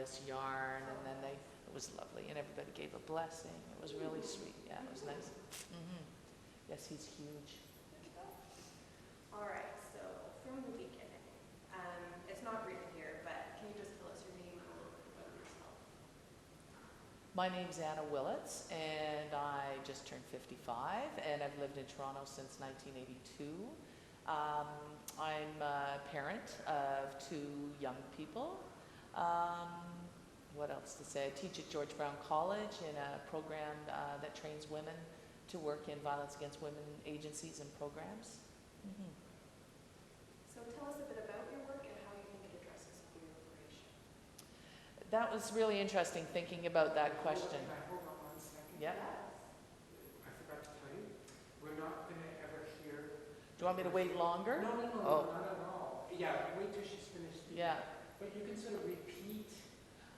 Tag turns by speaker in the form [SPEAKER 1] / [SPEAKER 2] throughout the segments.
[SPEAKER 1] this yarn, and then it was lovely, and everybody gave a blessing. It was really sweet. Yeah, it was nice. Yes, he's huge.
[SPEAKER 2] All right, so from the beginning, it's not written here, but can you just tell us your name and a little bit about yourself?
[SPEAKER 1] My name's Anna Willats, and I just turned 55, and I've lived in Toronto since 1982. I'm a parent of 2 young people. What else to say? I teach at George Brown College in a program that trains women to work in violence against women agencies and programs.
[SPEAKER 2] So tell us a bit about your work and how you think it addresses queer liberation.
[SPEAKER 1] That was really interesting, thinking about that question.
[SPEAKER 3] Hold on 1 second.
[SPEAKER 1] Yeah.
[SPEAKER 3] I forgot to tell you, we're not going to ever hear.
[SPEAKER 1] Do you want me to wait longer?
[SPEAKER 3] No,
[SPEAKER 1] Oh.
[SPEAKER 3] not at all. Yeah, wait till she's finished.
[SPEAKER 1] Yeah.
[SPEAKER 3] But you can sort of repeat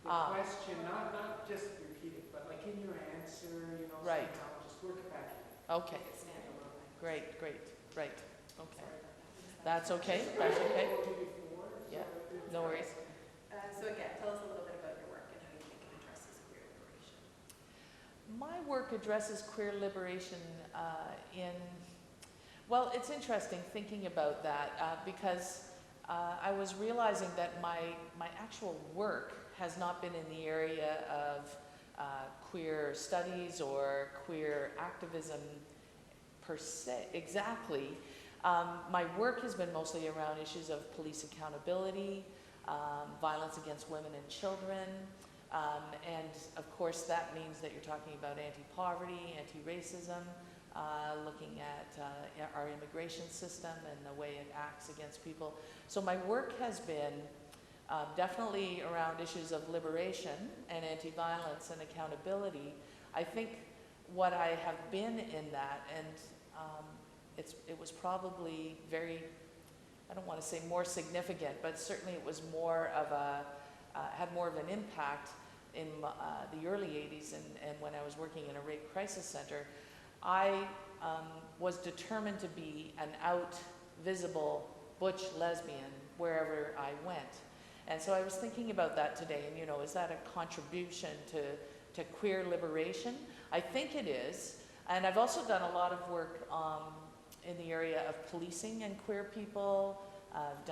[SPEAKER 3] the question, not just repeat it, but like in your answer, you know,
[SPEAKER 1] Right.
[SPEAKER 3] somehow just work it back in.
[SPEAKER 1] Okay. Great. Right. Okay. That's okay. That's okay. Yeah. No worries.
[SPEAKER 2] So again, tell us a little bit about your work and how you think it addresses queer liberation.
[SPEAKER 1] My work addresses queer liberation well, it's interesting thinking about that because I was realizing that my actual work has not been in the area of queer studies or queer activism per se, exactly. My work has been mostly around issues of police accountability, violence against women and children, and of course that means that you're talking about anti-poverty, anti-racism, looking at our immigration system and the way it acts against people. So my work has been definitely around issues of liberation and anti-violence and accountability. I think what I have been in that, and it was probably very, I don't want to say more significant, but certainly it was more of had more of an impact in the early 80s and when I was working in a rape crisis center. I was determined to be an out, visible, butch lesbian wherever I went. And so I was thinking about that today, and you know, is that a contribution to queer liberation? I think it is. And I've also done a lot of work in the area of policing and queer people. I've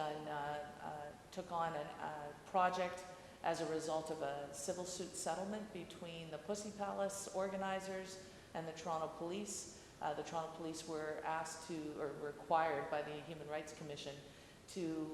[SPEAKER 1] took on a project as a result of a civil suit settlement between the Pussy Palace organizers and the Toronto Police. The Toronto Police were asked to, or required by the Human Rights Commission to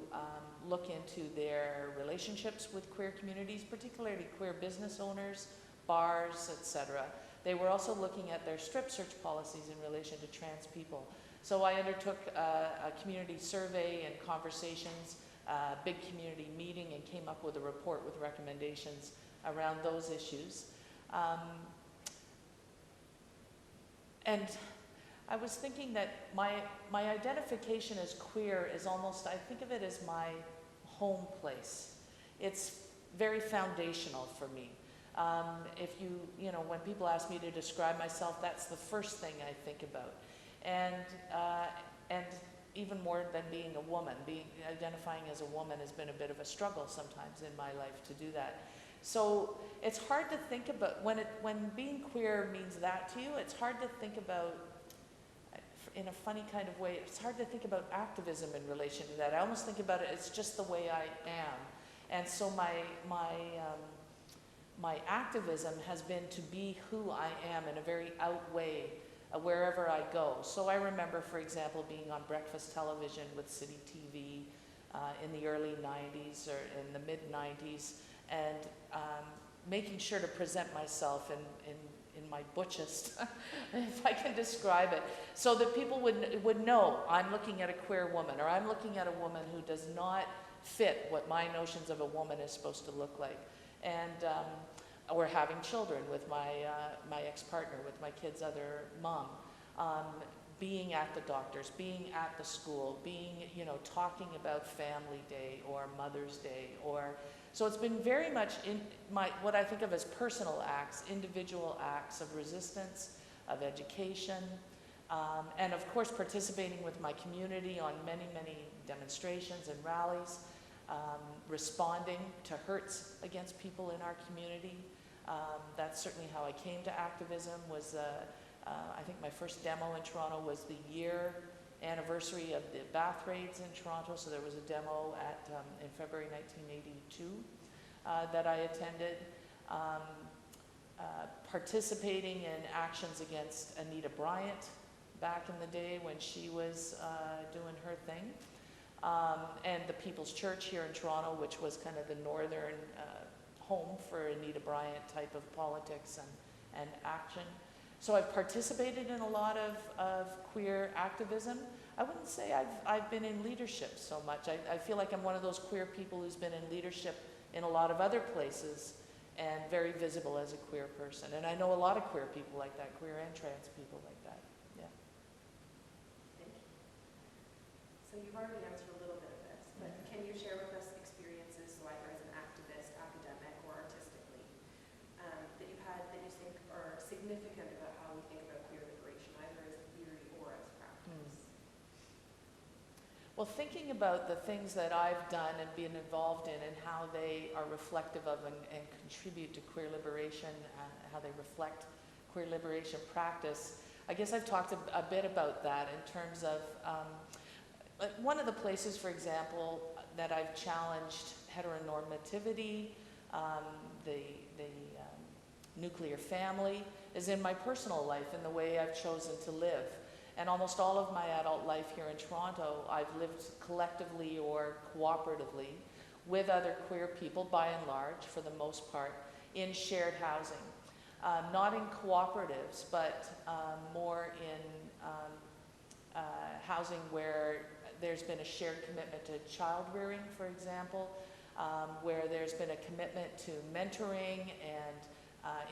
[SPEAKER 1] look into their relationships with queer communities, particularly queer business owners, bars, etc. They were also looking at their strip search policies in relation to trans people. So I undertook a community survey and conversations, a big community meeting, and came up with a report with recommendations around those issues. And I was thinking that my identification as queer is almost, I think of it as my home place. It's very foundational for me. If you know, when people ask me to describe myself, that's the first thing I think about. And even more than being a woman, identifying as a woman has been a bit of a struggle sometimes in my life to do that. So it's hard to think about, when being queer means that to you, it's hard to think about, in a funny kind of way, it's hard to think about activism in relation to that. I almost think about it, it's just the way I am. And so my activism has been to be who I am in a very out way, wherever I go. So I remember, for example, being on breakfast television with City TV in the early 90s or in the mid 90s, and making sure to present myself in my butchest, if I can describe it, so that people would know I'm looking at a queer woman, or I'm looking at a woman who does not fit what my notions of a woman is supposed to look like. And or having children with my ex-partner, with my kid's other mom, being at the doctor's, being at the school, being, you know, talking about Family Day or Mother's Day, or so it's been very much in what I think of as personal acts, individual acts of resistance, of education, and of course participating with my community on many, many demonstrations and rallies. responding to hurts against people in our community. That's certainly how I came to activism. I think my first demo in Toronto was the year anniversary of the bath raids in Toronto, so there was a demo in February 1982 that I attended. Participating in actions against Anita Bryant back in the day when she was doing her thing. And the People's Church here in Toronto, which was kind of the northern home for Anita Bryant type of politics and action. So I've participated in a lot of queer activism. I wouldn't say I've been in leadership so much. I feel like I'm one of those queer people who's been in leadership in a lot of other places and very visible as a queer person. And I know a lot of queer people like that, queer and trans people like that. Yeah.
[SPEAKER 2] Thank you. So you've already answered a little bit of this, but can you share with us experiences, so either as an activist, academic, or artistically, that you've had that you think are significant about how we think about queer liberation, either as theory or as practice?
[SPEAKER 1] Well, thinking about the things that I've done and been involved in and how they are reflective of and contribute to queer liberation, how they reflect queer liberation practice, I guess I've talked a bit about that in terms of one of the places, for example, that I've challenged heteronormativity, the nuclear family, is in my personal life, in the way I've chosen to live. And almost all of my adult life here in Toronto, I've lived collectively or cooperatively with other queer people, by and large, for the most part, in shared housing. Not in cooperatives, but more in housing where there's been a shared commitment to child rearing, for example, where there's been a commitment to mentoring and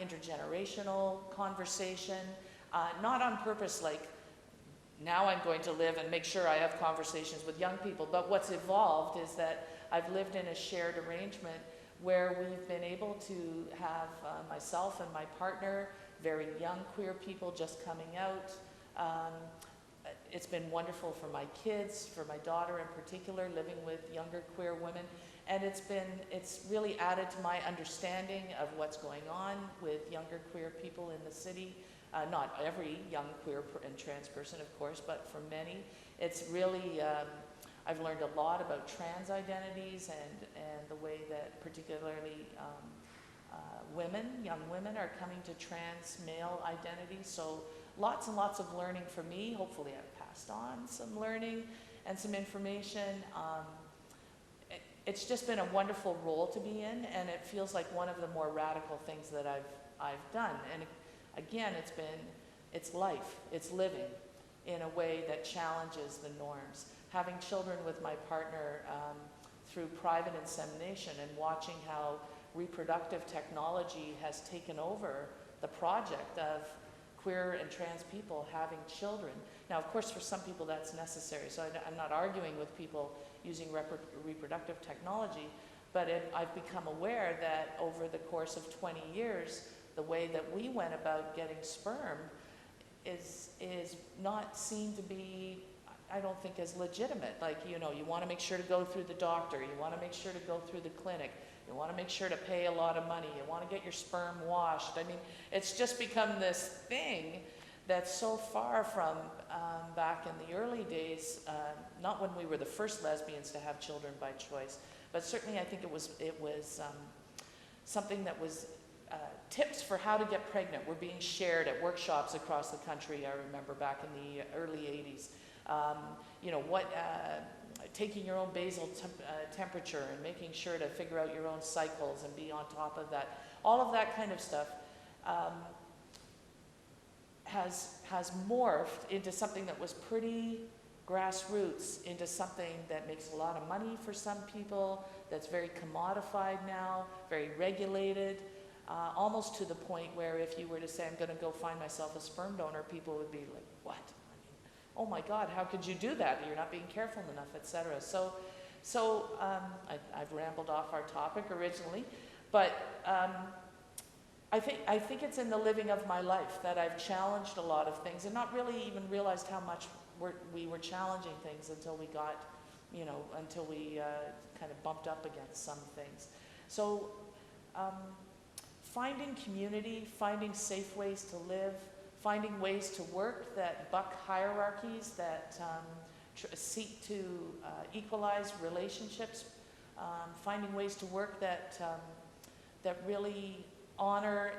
[SPEAKER 1] intergenerational conversation, not on purpose like, now I'm going to live and make sure I have conversations with young people. But what's evolved is that I've lived in a shared arrangement where we've been able to have myself and my partner, very young queer people just coming out. It's been wonderful for my kids, for my daughter in particular, living with younger queer women. And it's really added to my understanding of what's going on with younger queer people in the city. Not every young queer and trans person, of course, but for many. It's really, I've learned a lot about trans identities and the way that particularly young women are coming to trans male identities. So lots and lots of learning for me. Hopefully I've passed on some learning and some information. It's just been a wonderful role to be in, and it feels like one of the more radical things that I've done. And again, it's life, it's living in a way that challenges the norms. Having children with my partner through private insemination and watching how reproductive technology has taken over the project of queer and trans people having children. Now, of course, for some people that's necessary, so I'm not arguing with people using reproductive technology, but I've become aware that over the course of 20 years, the way that we went about getting sperm is not seen to be, I don't think, as legitimate. Like, you want to make sure to go through the doctor, you want to make sure to go through the clinic, you want to make sure to pay a lot of money, you want to get your sperm washed. I mean, it's just become this thing that's so far from back in the early days, not when we were the first lesbians to have children by choice, but certainly I think it was something that was tips for how to get pregnant were being shared at workshops across the country. I remember back in the early 80s. Taking your own basal temperature and making sure to figure out your own cycles and be on top of that. All of that kind of stuff has morphed into something that was pretty grassroots, into something that makes a lot of money for some people, that's very commodified now, very regulated. Almost to the point where if you were to say, I'm going to go find myself a sperm donor, people would be like, what? I mean, oh my God, how could you do that? You're not being careful enough, etc. So I've rambled off our topic originally, but I think it's in the living of my life that I've challenged a lot of things and not really even realized how much we were challenging things until we got you know, until we kind of bumped up against some things. So finding community, finding safe ways to live, finding ways to work that buck hierarchies, that seek to equalize relationships, finding ways to work that that really honor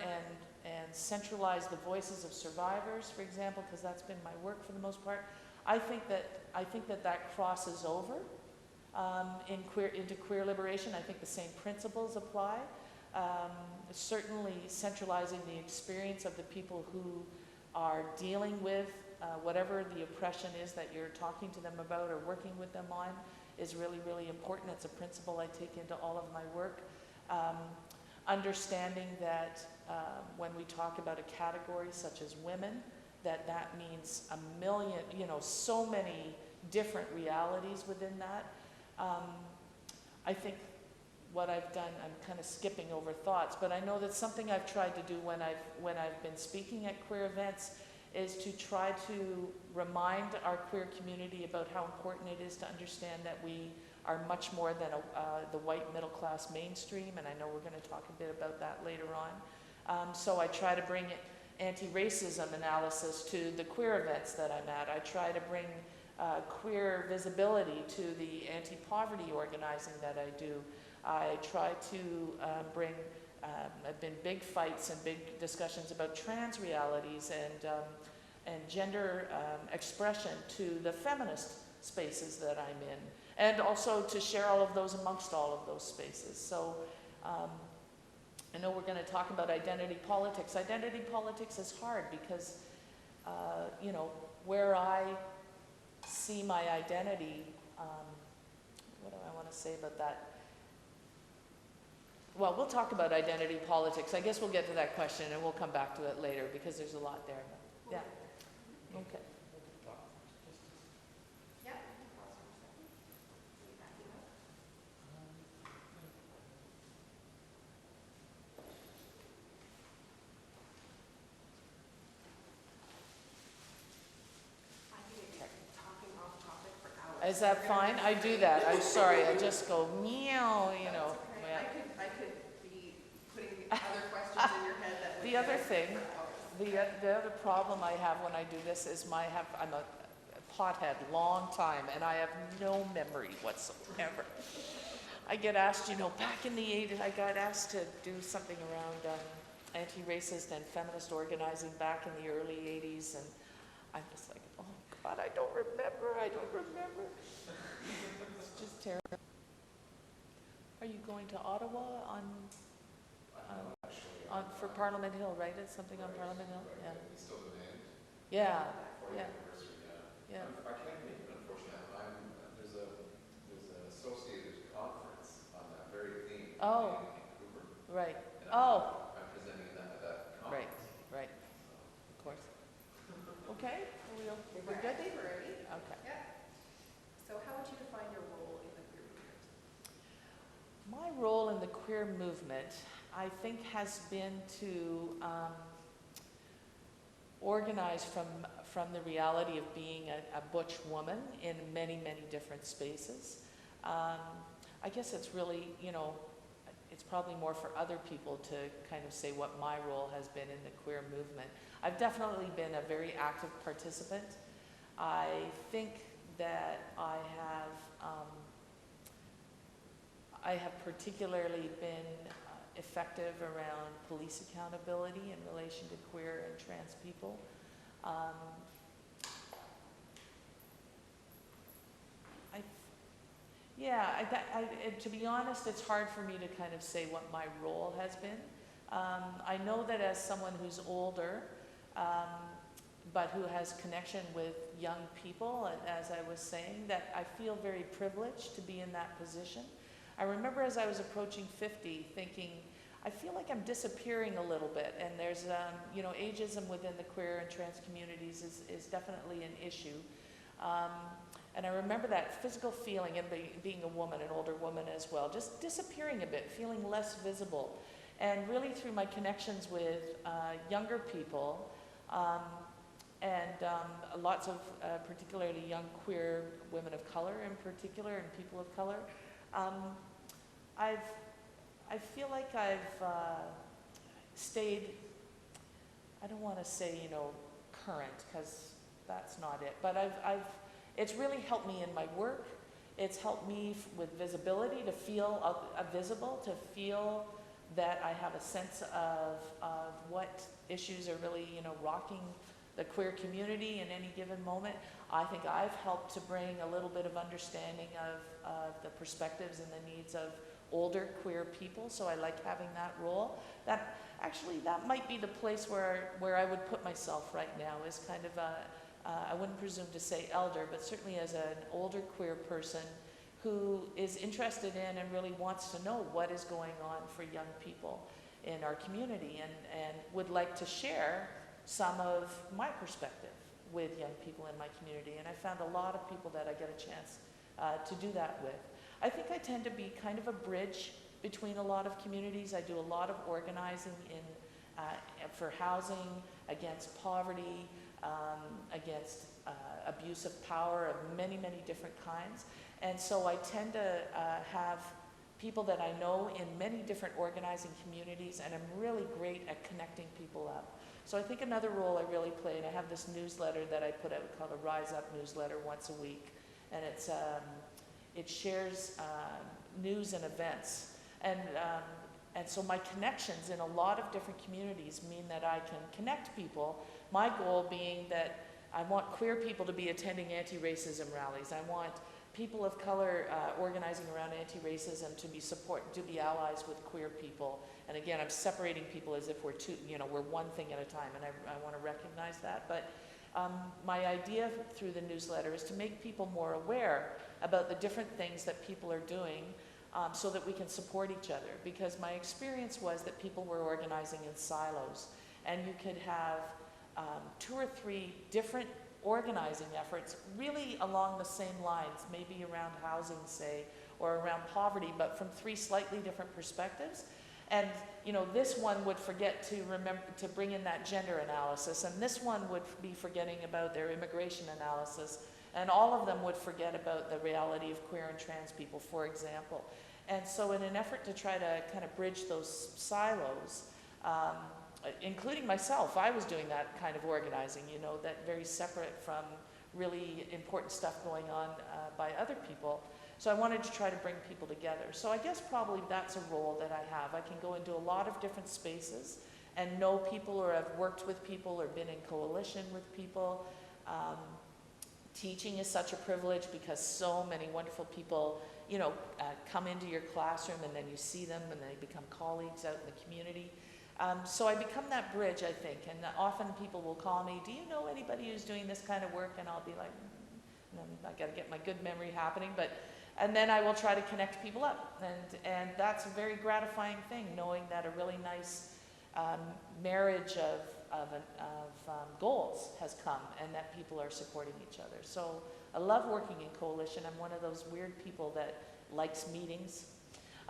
[SPEAKER 1] and centralize the voices of survivors, for example, because that's been my work for the most part. I think that crosses over into queer liberation. I think the same principles apply. Certainly centralizing the experience of the people who are dealing with whatever the oppression is that you're talking to them about or working with them on is really, really important. It's a principle I take into all of my work. Understanding that when we talk about a category such as women, that means a million, you know, so many different realities within that. I think what I've done, I'm kind of skipping over thoughts, but I know that something I've tried to do when I've been speaking at queer events is to try to remind our queer community about how important it is to understand that we are much more than the white middle class mainstream, and I know we're going to talk a bit about that later on. So I try to bring anti-racism analysis to the queer events that I'm at. I try to bring queer visibility to the anti-poverty organizing that I do. I try to bring, have been big fights and big discussions about trans realities and gender expression to the feminist spaces that I'm in, and also to share all of those amongst all of those spaces. So I know we're going to talk about identity politics. Identity politics is hard because, you know, where I see my identity, what do I want to say about that? Well, we'll talk about identity politics. I guess we'll get to that question and we'll come back to it later because there's a lot there. Yeah. Okay.
[SPEAKER 2] Yeah. Pause for a second. Are you backing up? I think talking off topic for hours.
[SPEAKER 1] Is that fine? I do that. I'm sorry. I just go meow, you know.
[SPEAKER 2] That's okay.
[SPEAKER 1] Yeah.
[SPEAKER 2] I could be putting other questions in your head that would
[SPEAKER 1] The other thing,
[SPEAKER 2] for hours.
[SPEAKER 1] the other problem I have when I do this is I'm a pothead long time and I have no memory whatsoever. I get asked, you know, back in the 80s, I got asked to do something around anti-racist and feminist organizing back in the early 80s, and I'm just like, oh God, I don't remember. It's just terrible. Are you going to Ottawa for Parliament Hill, right? It's something on Parliament Hill? Yeah.
[SPEAKER 4] It's still demand.
[SPEAKER 1] Yeah.
[SPEAKER 4] 40th
[SPEAKER 1] Yeah.
[SPEAKER 4] anniversary,
[SPEAKER 1] Yeah.
[SPEAKER 4] I can't make it, unfortunately. There's an associated conference on that very theme
[SPEAKER 1] Oh.
[SPEAKER 4] in Vancouver.
[SPEAKER 1] Right.
[SPEAKER 4] And
[SPEAKER 1] Oh.
[SPEAKER 4] I'm presenting at that
[SPEAKER 1] Right.
[SPEAKER 4] conference.
[SPEAKER 1] Right. Of course. Okay. We're good?
[SPEAKER 2] I think we're ready.
[SPEAKER 1] Okay.
[SPEAKER 2] Yeah. So how would you define your role in the queer movement?
[SPEAKER 1] My role in the queer movement, I think, has been to organize from the reality of being a butch woman in many, many different spaces. I guess it's really, you know, it's probably more for other people to kind of say what my role has been in the queer movement. I've definitely been a very active participant. I think that I have particularly been effective around police accountability in relation to queer and trans people. To be honest, it's hard for me to kind of say what my role has been. I know that as someone who's older, but who has connection with young people, as I was saying, that I feel very privileged to be in that position. I remember as I was approaching 50 thinking, I feel like I'm disappearing a little bit, and there's, you know, ageism within the queer and trans communities is definitely an issue. And I remember that physical feeling, and being a woman, an older woman as well, just disappearing a bit, feeling less visible. And really through my connections with younger people, and lots of particularly young queer women of color in particular, and people of color. I feel like I've stayed, I don't want to say, you know, current, because that's not it, but it's really helped me in my work. It's helped me with visibility, to feel visible, to feel that I have a sense of what issues are really, you know, rocking the queer community in any given moment. I think I've helped to bring a little bit of understanding of the perspectives and the needs of older queer people, so I like having that role. That might be the place where I would put myself right now, is kind of I wouldn't presume to say elder, but certainly as an older queer person who is interested in and really wants to know what is going on for young people in our community, and would like to share some of my perspective with young people in my community. And I found a lot of people that I get a chance to do that with. I think I tend to be kind of a bridge between a lot of communities. I do a lot of organizing for housing, against poverty, against abuse of power of many, many different kinds. And so I tend to have people that I know in many different organizing communities, and I'm really great at connecting people up. So I think another role I really play, and I have this newsletter that I put out called a Rise Up newsletter once a week, and it shares news and events. And so my connections in a lot of different communities mean that I can connect people. My goal being that I want queer people to be attending anti-racism rallies. I want people of color organizing around anti-racism to be allies with queer people. And again, I'm separating people as if we're we're one thing at a time, and I want to recognize that. But my idea through the newsletter is to make people more aware about the different things that people are doing, so that we can support each other. Because my experience was that people were organizing in silos, and you could have 2 or 3 different organizing efforts really along the same lines, maybe around housing, say, or around poverty, but from 3 slightly different perspectives. And this one would forget to remember to bring in that gender analysis, and this one would be forgetting about their immigration analysis, and all of them would forget about the reality of queer and trans people, for example. And so in an effort to try to kind of bridge those silos, including myself, I was doing that kind of organizing, that very separate from really important stuff going on by other people. So I wanted to try to bring people together. So I guess probably that's a role that I have. I can go into a lot of different spaces and know people, or have worked with people, or been in coalition with people. Teaching is such a privilege, because so many wonderful people, come into your classroom, and then you see them and they become colleagues out in the community. So I become that bridge, I think, and often people will call me, do you know anybody who's doing this kind of work? And I'll be like, I got to get my good memory happening, and then I will try to connect people up, and that's a very gratifying thing, knowing that a really nice marriage of goals has come, and that people are supporting each other. So I love working in coalition. I'm one of those weird people that likes meetings.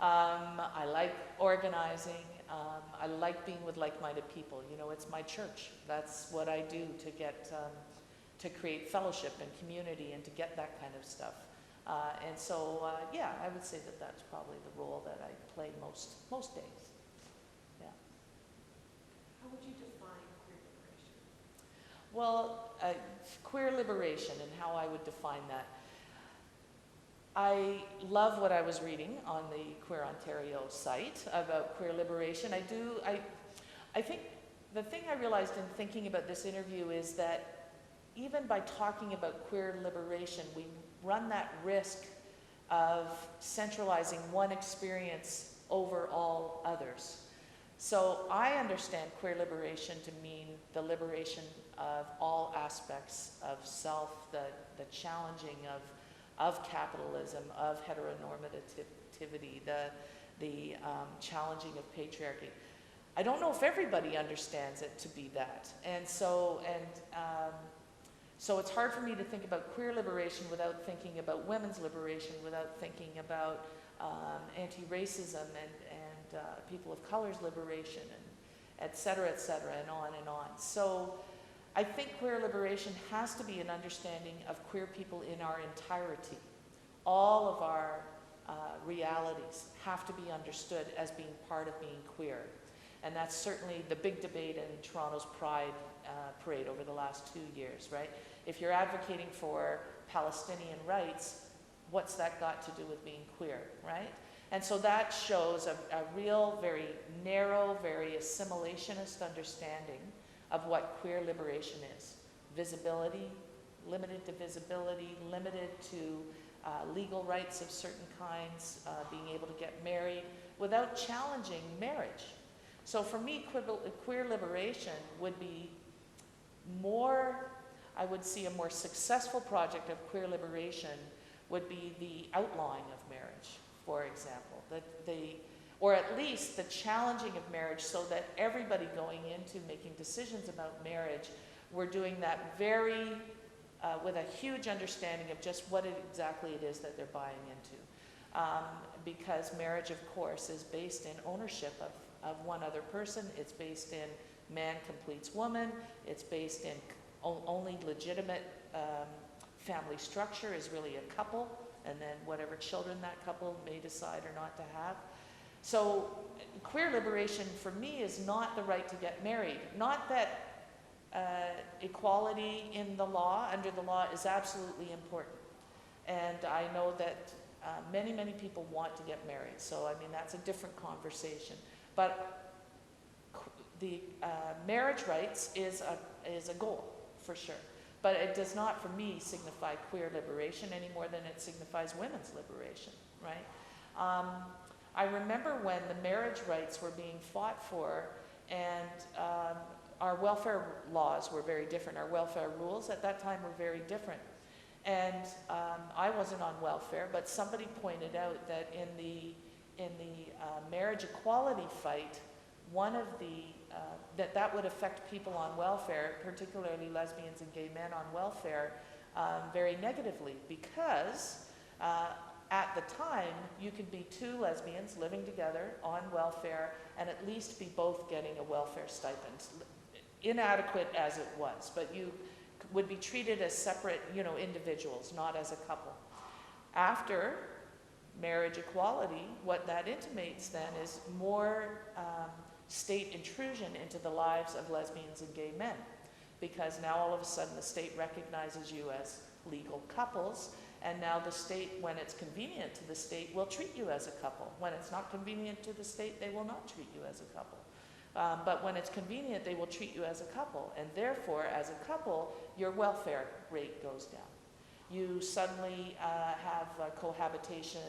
[SPEAKER 1] I like organizing. I like being with like-minded people. It's my church. That's what I do to get to create fellowship and community, and to get that kind of stuff. And so, I would say that that's probably the role that I play most days. Yeah.
[SPEAKER 2] How would you define queer liberation?
[SPEAKER 1] Well, queer liberation and how I would define that. I love what I was reading on the Queer Ontario site about queer liberation. I think the thing I realized in thinking about this interview is that even by talking about queer liberation, we run that risk of centralizing one experience over all others. So I understand queer liberation to mean the liberation of all aspects of self, the challenging of capitalism, of heteronormativity, the challenging of patriarchy. I don't know if everybody understands it to be that. And so it's hard for me to think about queer liberation without thinking about women's liberation, without thinking about anti-racism and people of color's liberation, and et cetera, and on and on. So I think queer liberation has to be an understanding of queer people in our entirety. All of our realities have to be understood as being part of being queer. And that's certainly the big debate in Toronto's Pride parade over the last 2 years, right? If you're advocating for Palestinian rights, what's that got to do with being queer, right? And so that shows a real, very narrow, very assimilationist understanding of what queer liberation is. Visibility, limited to visibility, limited to legal rights of certain kinds, being able to get married without challenging marriage. So for me, queer liberation would be more, I would see a more successful project of queer liberation would be the outlawing of marriage, for example, or at least the challenging of marriage, so that everybody going into making decisions about marriage, we're doing that very, with a huge understanding of just what exactly it is that they're buying into. Because marriage, of course, is based in ownership of one other person. It's based in man completes woman. It's based in only legitimate family structure is really a couple, and then whatever children that couple may decide or not to have. So queer liberation for me is not the right to get married. Not that equality in the law, under the law, is absolutely important. And I know that many, many people want to get married. So I mean, that's a different conversation. But the marriage rights is a goal, for sure. But it does not, for me, signify queer liberation any more than it signifies women's liberation, right? I remember when the marriage rights were being fought for, and our welfare laws were very different. Our welfare rules at that time were very different. And I wasn't on welfare, but somebody pointed out that in the marriage equality fight, one of the that would affect people on welfare, particularly lesbians and gay men on welfare, very negatively, because at the time you could be two lesbians living together on welfare and at least be both getting a welfare stipend, inadequate as it was, but you would be treated as separate, individuals, not as a couple. After marriage equality, what that intimates then is more state intrusion into the lives of lesbians and gay men, because now all of a sudden the state recognizes you as legal couples, and now the state, when it's convenient to the state, will treat you as a couple. When it's not convenient to the state, they will not treat you as a couple. But when it's convenient, they will treat you as a couple, and therefore, as a couple, your welfare rate goes down. You suddenly have cohabitation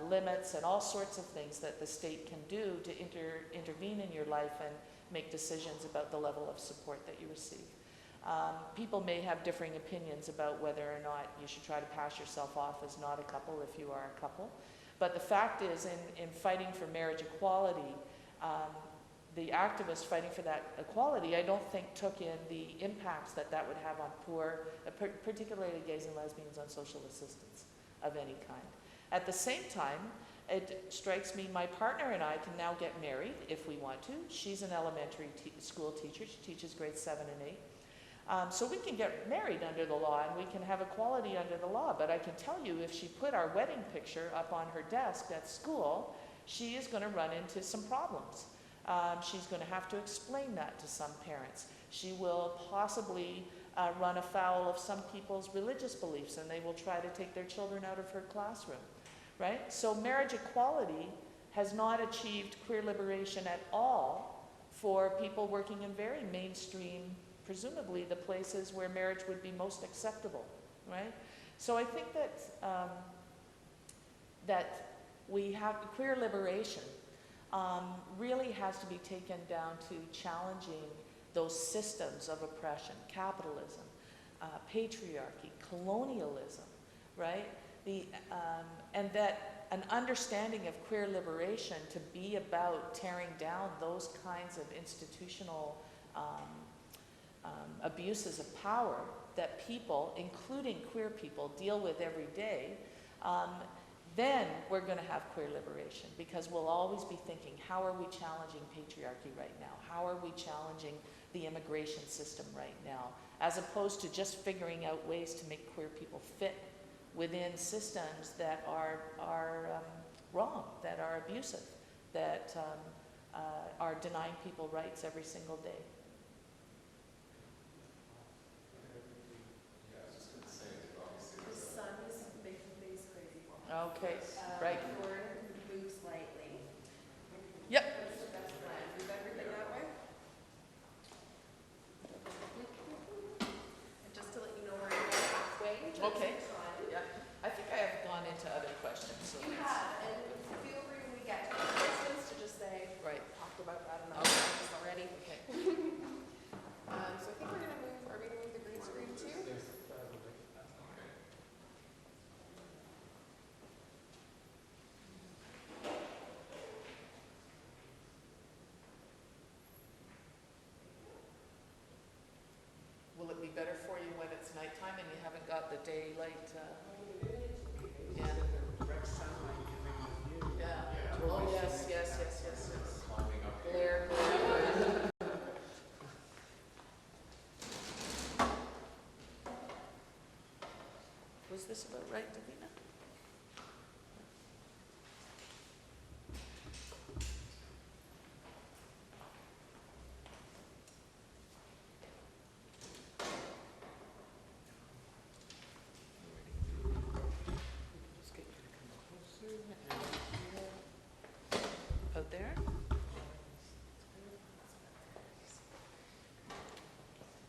[SPEAKER 1] limits and all sorts of things that the state can do to intervene in your life and make decisions about the level of support that you receive. People may have differing opinions about whether or not you should try to pass yourself off as not a couple if you are a couple. But the fact is, in fighting for marriage equality, the activists fighting for that equality, I don't think took in the impacts that would have on poor, particularly gays and lesbians, on social assistance of any kind. At the same time, it strikes me my partner and I can now get married if we want to. She's an elementary school teacher. She teaches grades 7 and 8. So we can get married under the law and we can have equality under the law. But I can tell you, if she put our wedding picture up on her desk at school, she is going to run into some problems. She's going to have to explain that to some parents. She will possibly run afoul of some people's religious beliefs, and they will try to take their children out of her classroom, right? So marriage equality has not achieved queer liberation at all for people working in very mainstream, presumably the places where marriage would be most acceptable, right? So I think that that we have queer liberation really has to be taken down to challenging those systems of oppression, capitalism, patriarchy, colonialism, right? And that an understanding of queer liberation to be about tearing down those kinds of institutional abuses of power that people, including queer people, deal with every day, then we're going to have queer liberation, because we'll always be thinking, how are we challenging patriarchy right now? How are we challenging the immigration system right now? As opposed to just figuring out ways to make queer people fit within systems that are wrong, that are abusive, that are denying people rights every single day.
[SPEAKER 4] Yeah, I was just gonna say, obviously,
[SPEAKER 2] The
[SPEAKER 4] there's a,
[SPEAKER 2] sun is making things crazy.
[SPEAKER 1] Okay, right.
[SPEAKER 2] If we're going to move slightly.
[SPEAKER 1] Yep.
[SPEAKER 2] What's the best plan? Move everything that way? And just to let you know, we're about halfway. Just
[SPEAKER 1] Okay.
[SPEAKER 2] time.
[SPEAKER 1] Yeah, I think I have gone into other questions. So
[SPEAKER 2] You
[SPEAKER 1] let's-
[SPEAKER 2] have, and feel free when we get to the questions to just say,
[SPEAKER 1] Right.
[SPEAKER 2] talked about that enough
[SPEAKER 1] Okay.
[SPEAKER 2] times already.
[SPEAKER 1] Okay.
[SPEAKER 2] So I think we're gonna move, are we gonna move the green screen too?
[SPEAKER 4] okay.
[SPEAKER 1] Will it be better for you when it's nighttime and you haven't got the daylight? Yeah.
[SPEAKER 3] Direct sunlight coming with you.
[SPEAKER 1] Yeah. Oh, yes, yes, yes, yes, yes.
[SPEAKER 4] Climbing up here.
[SPEAKER 1] Glare, glare. Was this about right, Davina? Just get you to come closer and out there.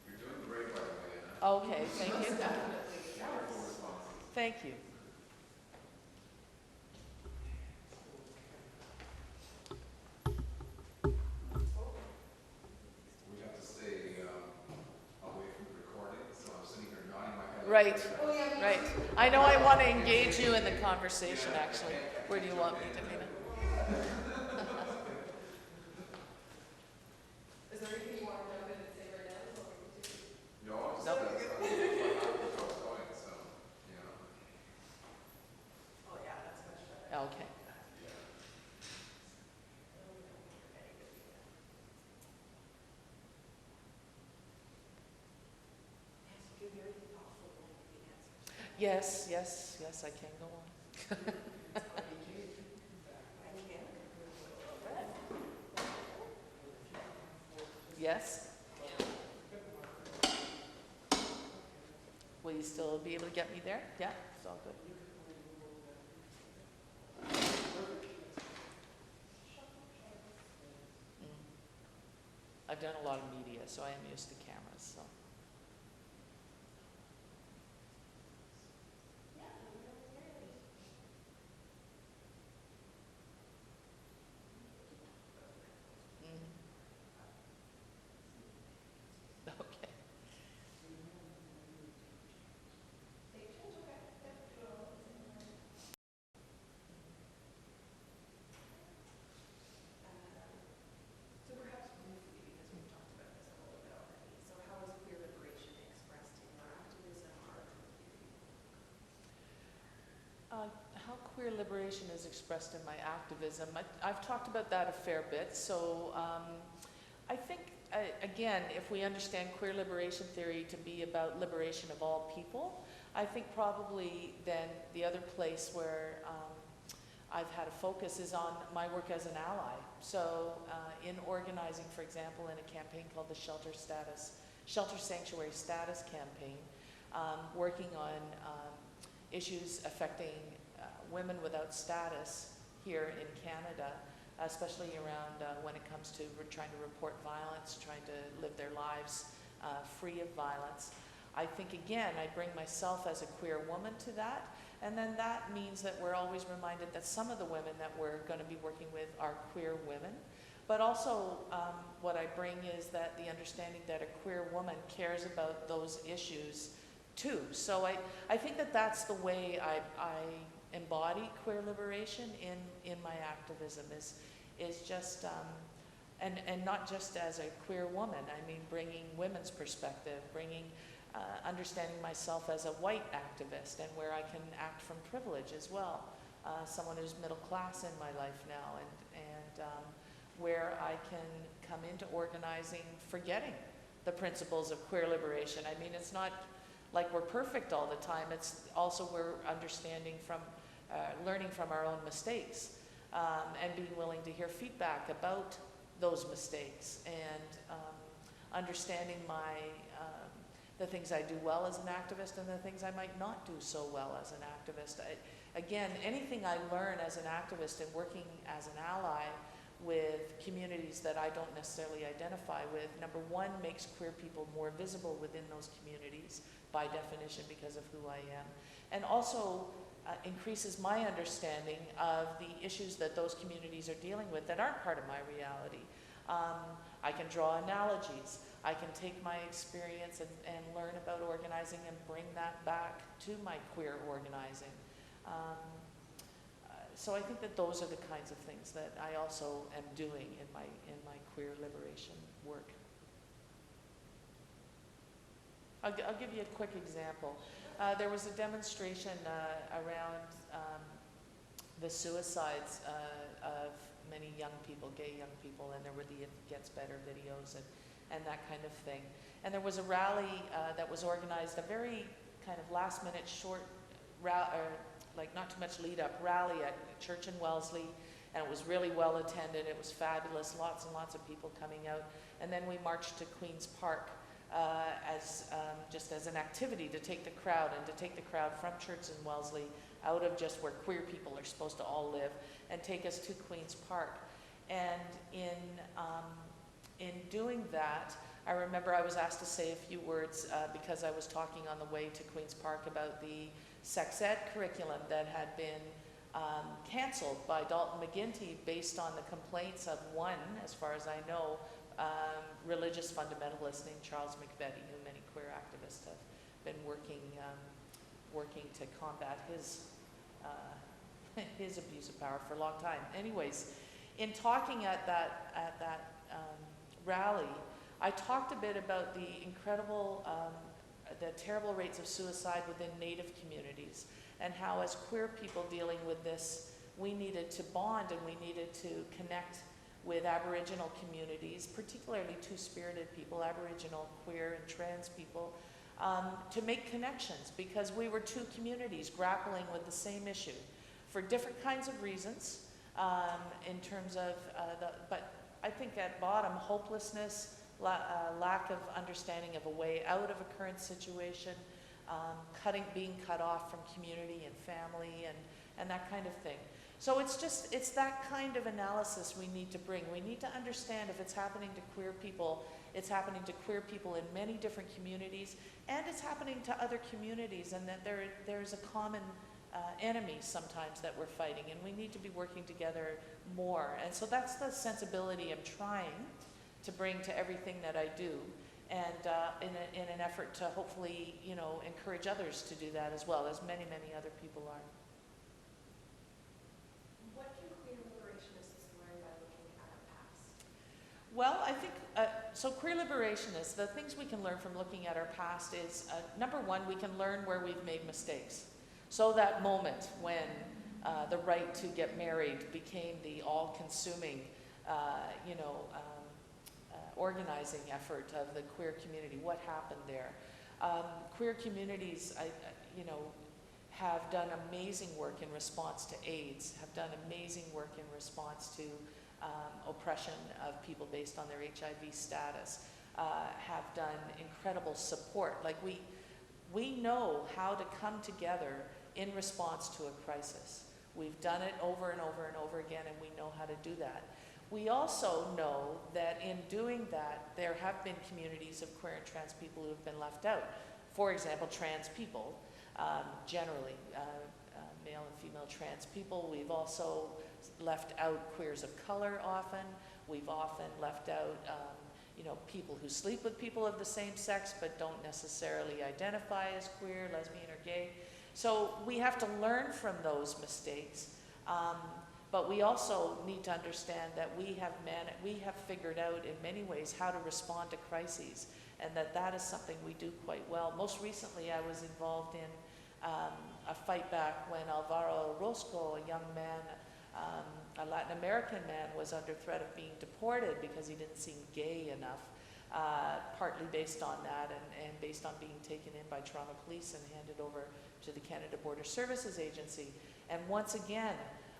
[SPEAKER 4] You're doing great, by the way, Anna.
[SPEAKER 1] Okay, thank you.
[SPEAKER 4] Wonderful responses.
[SPEAKER 1] Thank you.
[SPEAKER 4] We have to stay away from the recording, so I'm sitting here nodding my head.
[SPEAKER 1] Right, right. I know I want to engage you in the conversation, actually. Where do you want me, Davina?
[SPEAKER 2] Is there anything you want to jump in and say right now? Or we can do-
[SPEAKER 4] No, I'm just,
[SPEAKER 1] Nope.
[SPEAKER 4] that's how I was going, so, you know.
[SPEAKER 2] Oh, yeah, that's much better.
[SPEAKER 1] Okay.
[SPEAKER 2] Yes, you can very thoughtful when you answers.
[SPEAKER 1] Yes, yes, yes, I can go on. Yes? Will you still be able to get me there? Yeah, it's all good. Mm. I've done a lot of media, so I am used to cameras, so. Mhm. Okay.
[SPEAKER 2] So perhaps briefly, because we've talked about this a little bit already, so how is queer liberation expressed in your activism or community?
[SPEAKER 1] How queer liberation is expressed in my activism, I've talked about that a fair bit. So I think, again, if we understand queer liberation theory to be about liberation of all people, I think probably then the other place where I've had a focus is on my work as an ally. So in organizing, for example, in a campaign called the Shelter Sanctuary Status Campaign, working on issues affecting women without status here in Canada, especially around when it comes to trying to report violence, trying to live their lives free of violence. I think, again, I bring myself as a queer woman to that, and then that means that we're always reminded that some of the women that we're going to be working with are queer women. But also, what I bring is that the understanding that a queer woman cares about those issues too. So I think that that's the way I embody queer liberation in my activism is just, and not just as a queer woman. I mean, bringing women's perspective, bringing understanding myself as a white activist and where I can act from privilege as well. someone who's middle class in my life now, and where I can come into organizing forgetting the principles of queer liberation. I mean, it's not like we're perfect all the time. It's also we're understanding from, learning from our own mistakes, and being willing to hear feedback about those mistakes, and understanding the things I do well as an activist and the things I might not do so well as an activist. Again, anything I learn as an activist and working as an ally with communities that I don't necessarily identify with, number one, makes queer people more visible within those communities by definition because of who I am, and also increases my understanding of the issues that those communities are dealing with that aren't part of my reality. I can draw analogies. I can take my experience and learn about organizing and bring that back to my queer organizing. So I think that those are the kinds of things that I also am doing in my queer liberation work. I'll give you a quick example. There was a demonstration around the suicides of many young people, gay young people, and there were the It Gets Better videos and that kind of thing. And there was a rally that was organized, a very kind of last minute short, like not too much lead up rally at a church in Wellesley, and it was really well attended. It was fabulous, lots and lots of people coming out. And then we marched to Queen's Park just as an activity to take the crowd from church in Wellesley out of just where queer people are supposed to all live and take us to Queen's Park. And in doing that, I remember I was asked to say a few words because I was talking on the way to Queen's Park about the sex ed curriculum that had been canceled by Dalton McGuinty based on the complaints of one, as far as I know, religious fundamentalist named Charles McVeety, who many queer activists have been working to combat his abuse of power for a long time. Anyways, in talking at that rally, I talked a bit about the incredible, the terrible rates of suicide within Native communities, and how as queer people dealing with this, we needed to bond and we needed to connect with Aboriginal communities, particularly two-spirited people, Aboriginal, queer, and trans people, to make connections, because we were two communities grappling with the same issue for different kinds of reasons, in terms of, but I think at bottom, hopelessness, lack of understanding of a way out of a current situation, being cut off from community and family and that kind of thing. So it's that kind of analysis we need to bring. We need to understand if it's happening to queer people, it's happening to queer people in many different communities, and it's happening to other communities, and that there's a common enemy sometimes that we're fighting, and we need to be working together more. And so that's the sensibility I'm trying to bring to everything that I do, and in an effort to hopefully, encourage others to do that as well, as many, many other people are.
[SPEAKER 2] What can queer liberationists learn by looking at our past?
[SPEAKER 1] Well, I think, so queer liberationists, the things we can learn from looking at our past is, number one, we can learn where we've made mistakes. So that moment when the right to get married became the all-consuming, organizing effort of the queer community, what happened there? Queer communities, have done amazing work in response to AIDS, have done amazing work in response to oppression of people based on their HIV status, have done incredible support. Like we know how to come together in response to a crisis. We've done it over and over and over again, and we know how to do that. We also know that in doing that, there have been communities of queer and trans people who have been left out. For example, trans people, generally, male and female trans people. We've also left out queers of color often. We've often left out, people who sleep with people of the same sex but don't necessarily identify as queer, lesbian, or gay. So we have to learn from those mistakes. But we also need to understand that we have figured out in many ways how to respond to crises, and that is something we do quite well. Most recently, I was involved in a fight back when Alvaro Orozco, a young man, a Latin American man, was under threat of being deported because he didn't seem gay enough, partly based on that and based on being taken in by Toronto Police and handed over to the Canada Border Services Agency. And once again,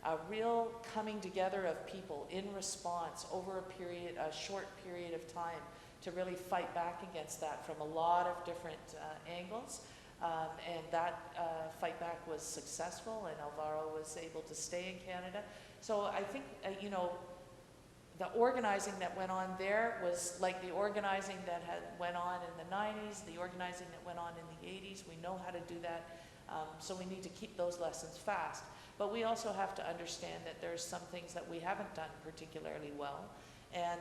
[SPEAKER 1] a real coming together of people in response over a short period of time to really fight back against that from a lot of different angles. And that fight back was successful, and Alvaro was able to stay in Canada. So I think, you know, the organizing that went on there was like the organizing that went on in the 90s, the organizing that went on in the 80s. We know how to do that, so we need to keep those lessons fast. But we also have to understand that there's some things that we haven't done particularly well. And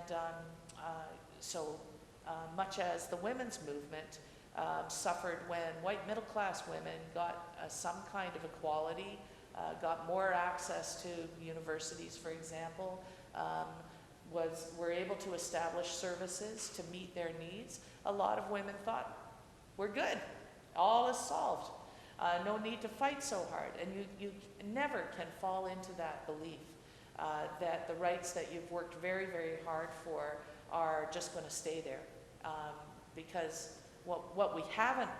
[SPEAKER 1] so much as the women's movement suffered when white middle-class women got some kind of equality, got more access to universities, for example, were able to establish services to meet their needs. A lot of women thought, we're good, all is solved. No need to fight so hard. And you never can fall into that belief that the rights that you've worked very, very hard for are just going to stay there. Because what we haven't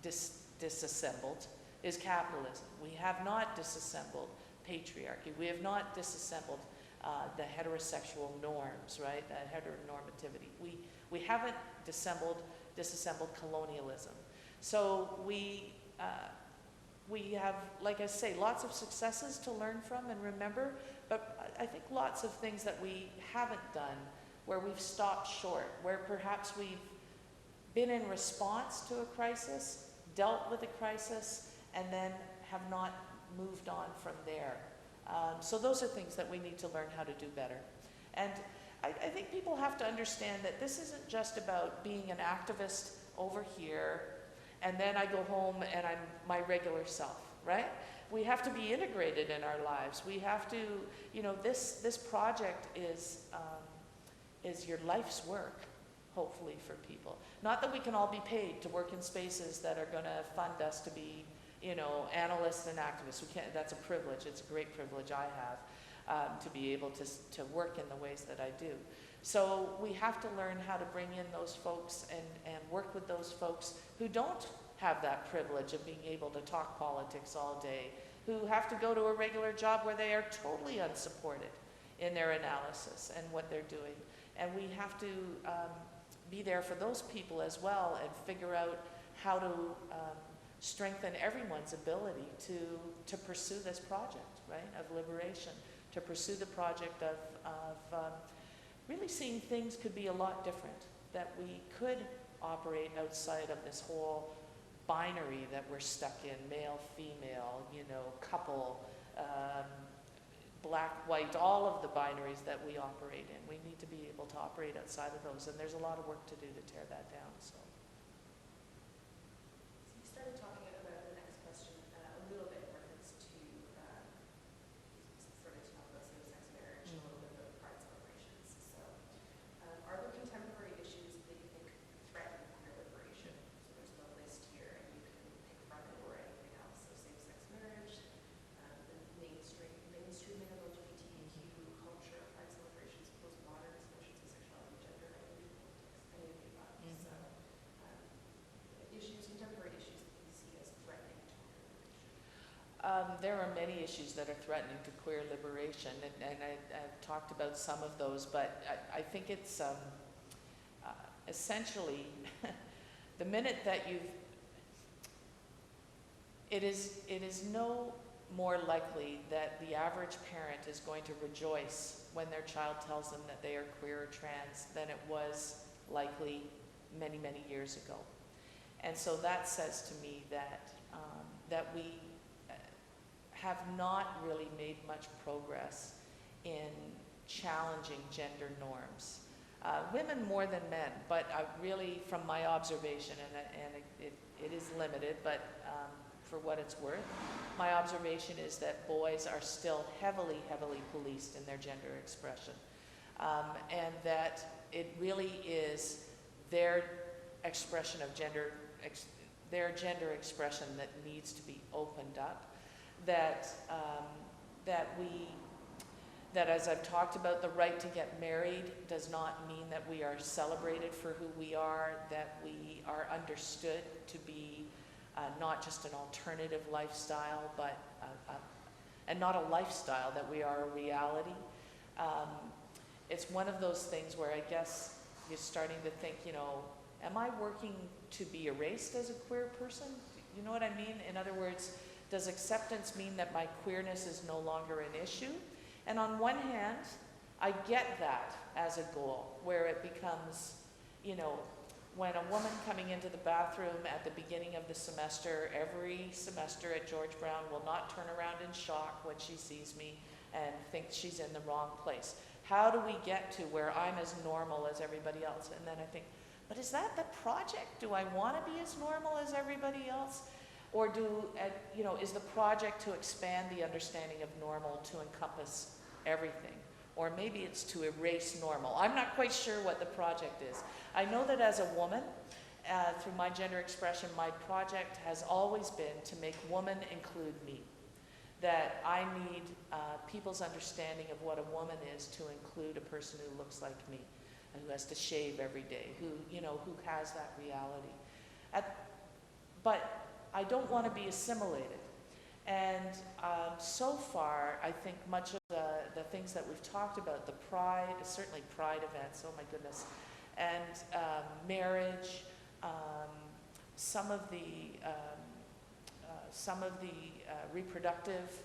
[SPEAKER 1] disassembled is capitalism. We have not disassembled patriarchy. We have not disassembled the heterosexual norms, right? That heteronormativity. We haven't disassembled colonialism. So we have, like I say, lots of successes to learn from and remember, but I think lots of things that we haven't done, where we've stopped short, where perhaps we've been in response to a crisis, dealt with a crisis, and then have not moved on from there. So those are things that we need to learn how to do better. And I think people have to understand that this isn't just about being an activist over here, and then I go home and I'm my regular self, right? We have to be integrated in our lives. We have to, you know, this project is your life's work, hopefully, for people. Not that we can all be paid to work in spaces that are going to fund us to be, you know, analysts and activists. We can't. That's a privilege. It's a great privilege I have to be able to work in the ways that I do. So we have to learn how to bring in those folks and work with those folks who don't have that privilege of being able to talk politics all day, who have to go to a regular job where they are totally unsupported in their analysis and what they're doing. And we have to be there for those people as well and figure out how to strengthen everyone's ability to pursue this project, right, of liberation, to pursue the project of really seeing things could be a lot different, that we could operate outside of this whole binary that we're stuck in, male, female, you know, couple, black, white, all of the binaries that we operate in. We need to be able to operate outside of those, and there's a lot of work to do to tear that down. So
[SPEAKER 2] you started talking about the next question a little bit in reference to sort of talk about same-sex marriage, a little bit about pride celebrations. So are there contemporary issues that you think threaten queer liberation? So there's no list here, and you can pick from it or anything else. So same-sex marriage, the mainstreaming of LGBTQ culture, pride celebrations, postmodernism, notions of sexuality, gender identity, politics, any of the above. So contemporary issues that you see as threatening to queer liberation.
[SPEAKER 1] there are many issues that are threatening to queer liberation, and I've talked about some of those, but I think it's essentially the minute that it is no more likely that the average parent is going to rejoice when their child tells them that they are queer or trans than it was likely many, many years ago. And so that says to me that we have not really made much progress in challenging gender norms. Women more than men, but really from my observation, and it is limited, but for what it's worth, my observation is that boys are still heavily, heavily policed in their gender expression. And that it really is their expression of gender, their gender expression that needs to be opened up. That that as I've talked about, the right to get married does not mean that we are celebrated for who we are, that we are understood to be not just an alternative lifestyle, but and not a lifestyle, that we are a reality. It's one of those things where I guess you're starting to think, you know, am I working to be erased as a queer person? You know what I mean? In other words, does acceptance mean that my queerness is no longer an issue? And on one hand, I get that as a goal, where it becomes, you know, when a woman coming into the bathroom at the beginning of the semester, every semester at George Brown, will not turn around in shock when she sees me and think she's in the wrong place. How do we get to where I'm as normal as everybody else? And then I think, but is that the project? Do I want to be as normal as everybody else? Or you know, is the project to expand the understanding of normal to encompass everything? Or maybe it's to erase normal. I'm not quite sure what the project is. I know that as a woman, through my gender expression, my project has always been to make woman include me. That I need people's understanding of what a woman is to include a person who looks like me, and who has to shave every day, who, you know, who has that reality. But I don't want to be assimilated. And so far, I think much of the things that we've talked about, the pride, certainly pride events, oh my goodness, and marriage, some of the reproductive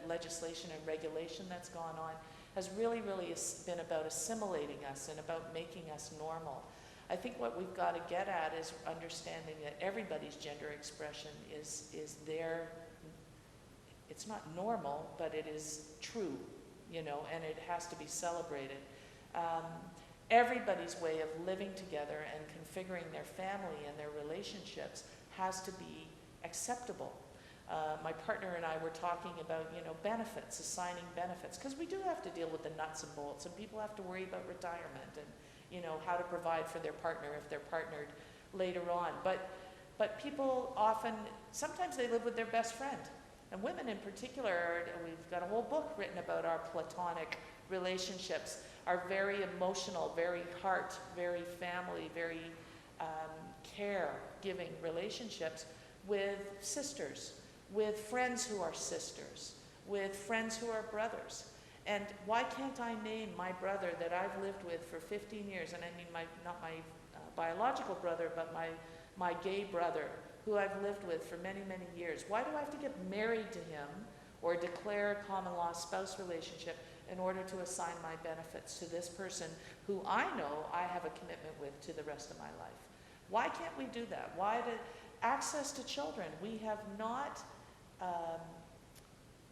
[SPEAKER 1] legislation and regulation that's gone on has really been about assimilating us and about making us normal. I think what we've got to get at is understanding that everybody's gender expression is there. It's not normal, but it is true, you know, and it has to be celebrated. Everybody's way of living together and configuring their family and their relationships has to be acceptable. My partner and I were talking about, you know, benefits, assigning benefits, because we do have to deal with the nuts and bolts, and people have to worry about retirement and, you know, how to provide for their partner if they're partnered later on. But people often, sometimes they live with their best friend. And women in particular, we've got a whole book written about our platonic relationships, are very emotional, very heart, very family, very care-giving relationships with sisters, with friends who are sisters, with friends who are brothers. And why can't I name my brother that I've lived with for 15 years, and I mean not my biological brother, but my gay brother, who I've lived with for many, many years. Why do I have to get married to him or declare a common law spouse relationship in order to assign my benefits to this person who I know I have a commitment with to the rest of my life? Why can't we do that? Access to children. We have not,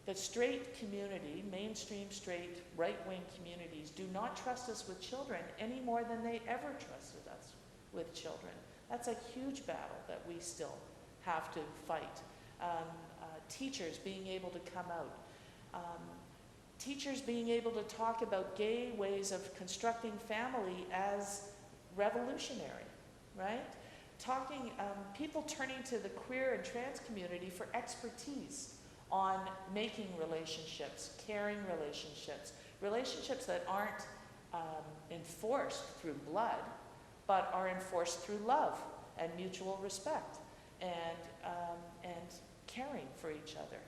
[SPEAKER 1] the straight community, mainstream straight, right-wing communities do not trust us with children any more than they ever trusted us with children. That's a huge battle that we still have to fight. Teachers being able to come out. Teachers being able to talk about gay ways of constructing family as revolutionary, right? People turning to the queer and trans community for expertise on making relationships, caring relationships, relationships that aren't enforced through blood, but are enforced through love and mutual respect and caring for each other,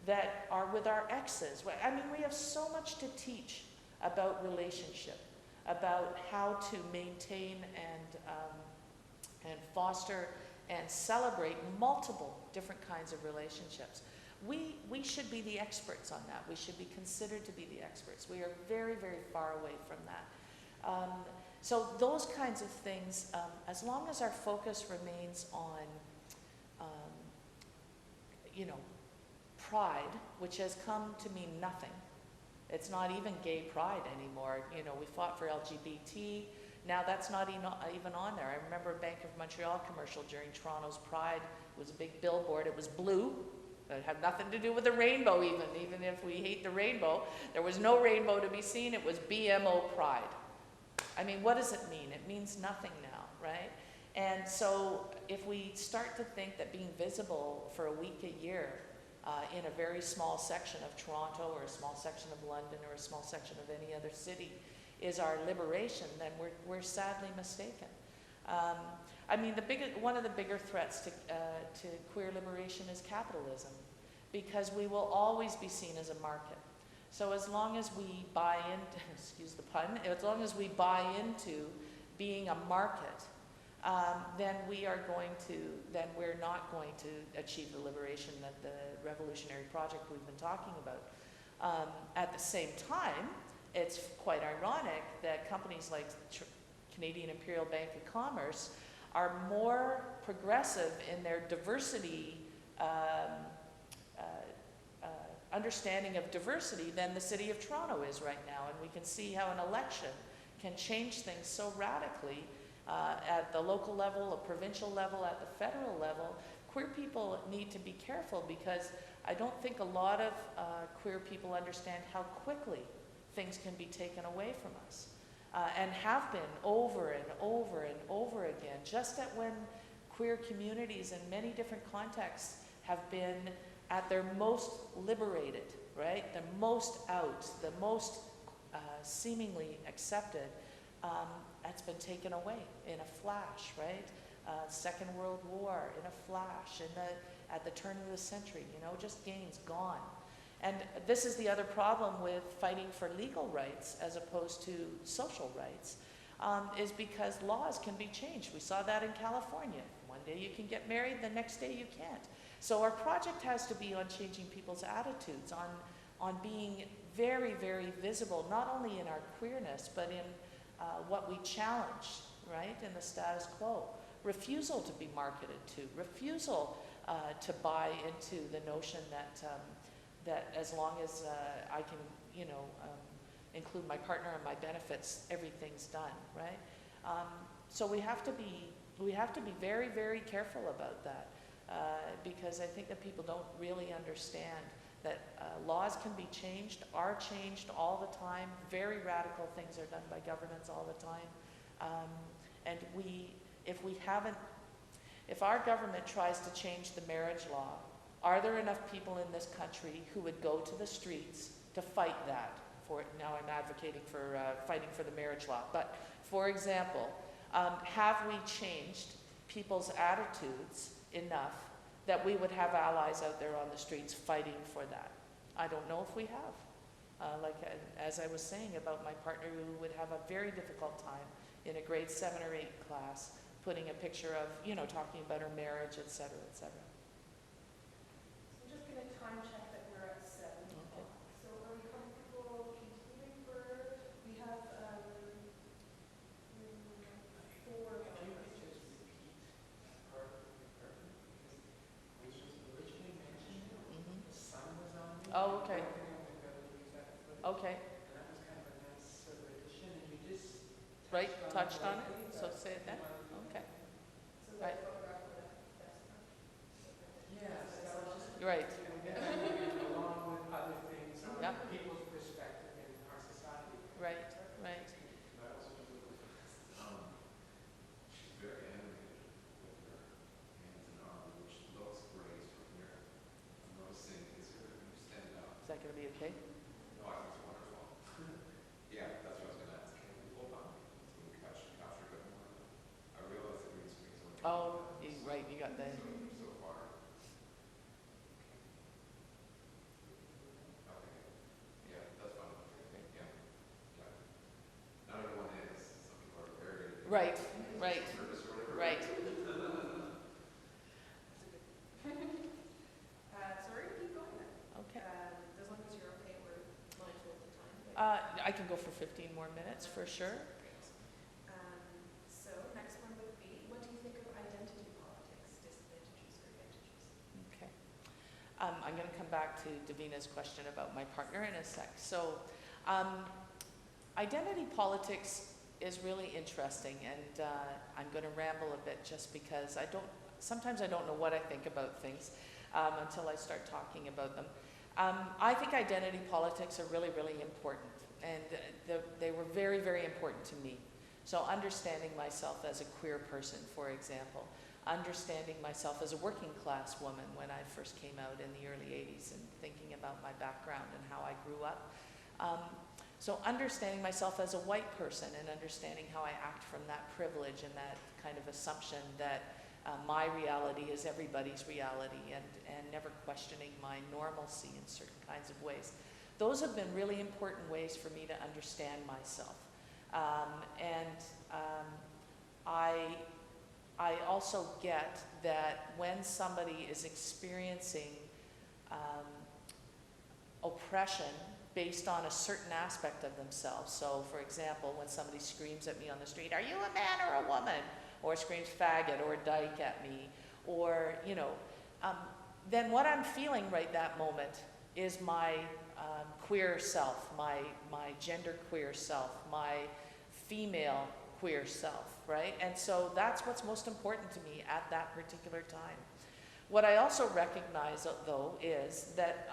[SPEAKER 1] that are with our exes. I mean, we have so much to teach about relationship, about how to maintain and foster and celebrate multiple different kinds of relationships. We should be the experts on that. We should be considered to be the experts. We are very, very far away from that. So those kinds of things, as long as our focus remains on, you know, pride, which has come to mean nothing. It's not even gay pride anymore. You know, we fought for LGBT. Now that's not even on there. I remember a Bank of Montreal commercial during Toronto's Pride. It was a big billboard. It was blue. It had nothing to do with the rainbow even if we hate the rainbow. There was no rainbow to be seen. It was BMO Pride. I mean, what does it mean? It means nothing now, right? And so if we start to think that being visible for a week a year in a very small section of Toronto or a small section of London or a small section of any other city is our liberation, then we're sadly mistaken. I mean, one of the bigger threats to queer liberation is capitalism, because we will always be seen as a market. So as long as we buy into, excuse the pun, as long as we buy into being a market, then we're not going to achieve the liberation that the revolutionary project we've been talking about. At the same time, it's quite ironic that companies like Canadian Imperial Bank of Commerce are more progressive in their diversity understanding of diversity than the City of Toronto is right now. And we can see how an election can change things so radically at the local level, a provincial level, at the federal level. Queer people need to be careful, because I don't think a lot of queer people understand how quickly things can be taken away from us, and have been over and over and over again, just at when queer communities in many different contexts have been at their most liberated, right? The most out, the most seemingly accepted, that's been taken away in a flash, right? Second World War in a flash, at the turn of the century, just gains gone. And this is the other problem with fighting for legal rights as opposed to social rights, is because laws can be changed. We saw that in California. One day you can get married, the next day you can't. So our project has to be on changing people's attitudes, on being very, very visible, not only in our queerness, but in what we challenge, right, in the status quo. Refusal to be marketed to, refusal to buy into the notion that as long as I can, include my partner in my benefits, everything's done, right? So we have to be very, very careful about that, because I think that people don't really understand that laws can be changed, are changed all the time. Very radical things are done by governments all the time, and if our government tries to change the marriage law, are there enough people in this country who would go to the streets to fight that? Now I'm advocating for fighting for the marriage law. But for example, have we changed people's attitudes enough that we would have allies out there on the streets fighting for that? I don't know if we have. As I was saying about my partner, who would have a very difficult time in a grade 7 or 8 class, putting a picture of, talking about her marriage, et cetera, et cetera.
[SPEAKER 2] So I'm just going to time check that we're at 7 o'clock. So are we comfortable continuing for, we have 4
[SPEAKER 3] If you could just repeat part of the department, because it was originally mentioned, the sun was on me.
[SPEAKER 1] Oh, okay.
[SPEAKER 3] I don't think I'm going to be able to use that footage.
[SPEAKER 1] Okay,
[SPEAKER 3] And that was kind of a nice sort of addition, and you just
[SPEAKER 1] right, touched
[SPEAKER 3] touched
[SPEAKER 1] on it,
[SPEAKER 3] lightly,
[SPEAKER 1] so
[SPEAKER 3] but
[SPEAKER 1] say it then.
[SPEAKER 3] you wanted to-
[SPEAKER 1] Okay.
[SPEAKER 2] So
[SPEAKER 1] Right.
[SPEAKER 2] that photograph would have best match.
[SPEAKER 3] Yes, that was just.
[SPEAKER 1] Right.
[SPEAKER 3] Along with other things on
[SPEAKER 1] Yep.
[SPEAKER 3] people's perspective in our society.
[SPEAKER 1] Right, right.
[SPEAKER 4] She's very animated with her hands and arms, which looks great from here. I'm noticing, can you stand up?
[SPEAKER 1] Is that going to be okay?
[SPEAKER 4] No, I think it's wonderful. Yeah, that's what I was gonna ask. Can we hold on? So we capture a bit more. I realize the green screen's only.
[SPEAKER 1] Oh, right, you got that.
[SPEAKER 4] So far. Okay. Yeah, that's fine. Yeah. Not everyone is. Some people are very.
[SPEAKER 1] Right, right,
[SPEAKER 4] Nervous or whatever.
[SPEAKER 1] right.
[SPEAKER 2] So we're going to keep going then.
[SPEAKER 1] Okay.
[SPEAKER 2] As long as you're okay, we're mindful of the time.
[SPEAKER 1] I can go for 15 more minutes for sure.
[SPEAKER 2] So next one would be, what do you think of identity politics, disadvantages or advantages?
[SPEAKER 1] Okay. I'm going to come back to Davina's question about my partner in a sec. So, identity politics is really interesting, and I'm going to ramble a bit just because sometimes I don't know what I think about things until I start talking about them. I think identity politics are really, really important, and they were very, very important to me. So understanding myself as a queer person, for example, understanding myself as a working class woman when I first came out in the early 80s and thinking about my background and how I grew up. So understanding myself as a white person and understanding how I act from that privilege and that kind of assumption that my reality is everybody's reality, and never questioning my normalcy in certain kinds of ways. Those have been really important ways for me to understand myself. I also get that when somebody is experiencing oppression based on a certain aspect of themselves. So for example, when somebody screams at me on the street, "Are you a man or a woman?" or screams faggot or dyke at me, or, you know, then what I'm feeling right that moment is my queer self, my gender queer self, my female queer self, right? And so that's what's most important to me at that particular time. What I also recognize, though, is that,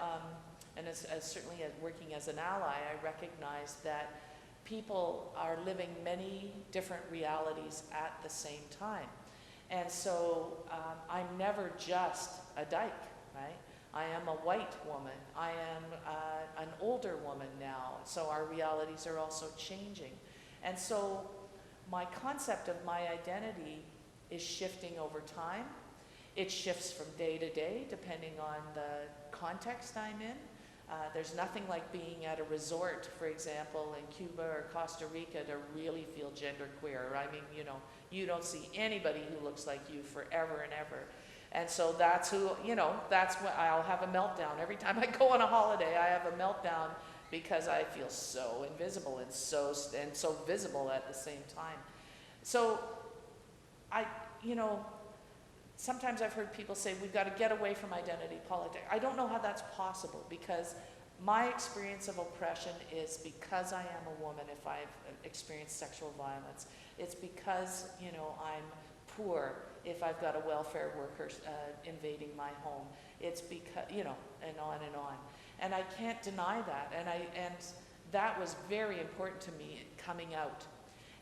[SPEAKER 1] and as certainly as working as an ally, I recognize that people are living many different realities at the same time. And so I'm never just a dyke, right? I am a white woman. I am an older woman now. So our realities are also changing. And so my concept of my identity is shifting over time. It shifts from day to day, depending on the context I'm in. There's nothing like being at a resort, for example, in Cuba or Costa Rica to really feel genderqueer. I mean, you know, you don't see anybody who looks like you forever and ever. And so that's who, you know, that's when I'll have a meltdown. Every time I go on a holiday, I have a meltdown because I feel so invisible and so visible at the same time. So you know, sometimes I've heard people say, we've got to get away from identity politics. I don't know how that's possible, because my experience of oppression is because I am a woman, if I've experienced sexual violence. It's because, you know, I'm poor if I've got a welfare worker invading my home. It's because, you know, and on and on. And I can't deny that. And that was very important to me coming out.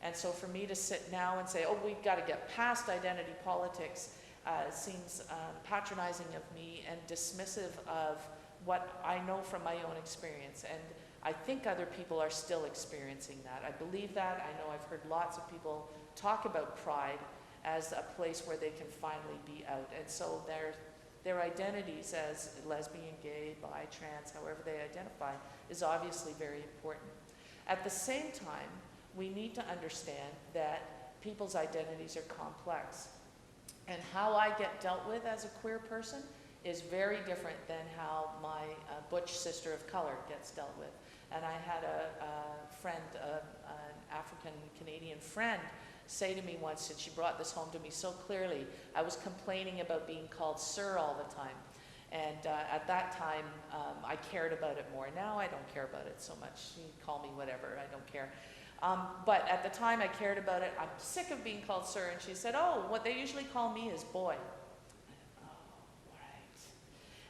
[SPEAKER 1] And so for me to sit now and say, oh, we've got to get past identity politics, seems patronizing of me and dismissive of what I know from my own experience. And I think other people are still experiencing that. I believe that. I know I've heard lots of people talk about Pride as a place where they can finally be out. And so their identities as lesbian, gay, bi, trans, however they identify, is obviously very important. At the same time, we need to understand that people's identities are complex. And how I get dealt with as a queer person is very different than how my butch sister of color gets dealt with. And I had a friend, an African-Canadian friend, say to me once, and she brought this home to me so clearly, I was complaining about being called sir all the time. And at that time, I cared about it more. Now I don't care about it so much. You can call me whatever, I don't care. But at the time I cared about it. I'm sick of being called sir. And she said, oh, what they usually call me is boy. Oh, right.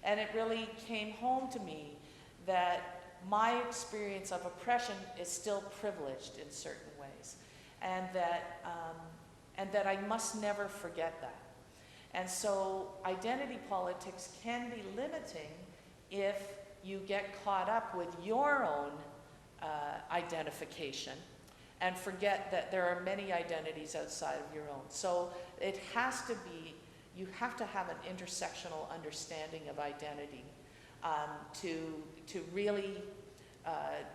[SPEAKER 1] And it really came home to me that my experience of oppression is still privileged in certain ways. And that I must never forget that. And so identity politics can be limiting if you get caught up with your own identification and forget that there are many identities outside of your own. So it has to be, you have to have an intersectional understanding of identity to really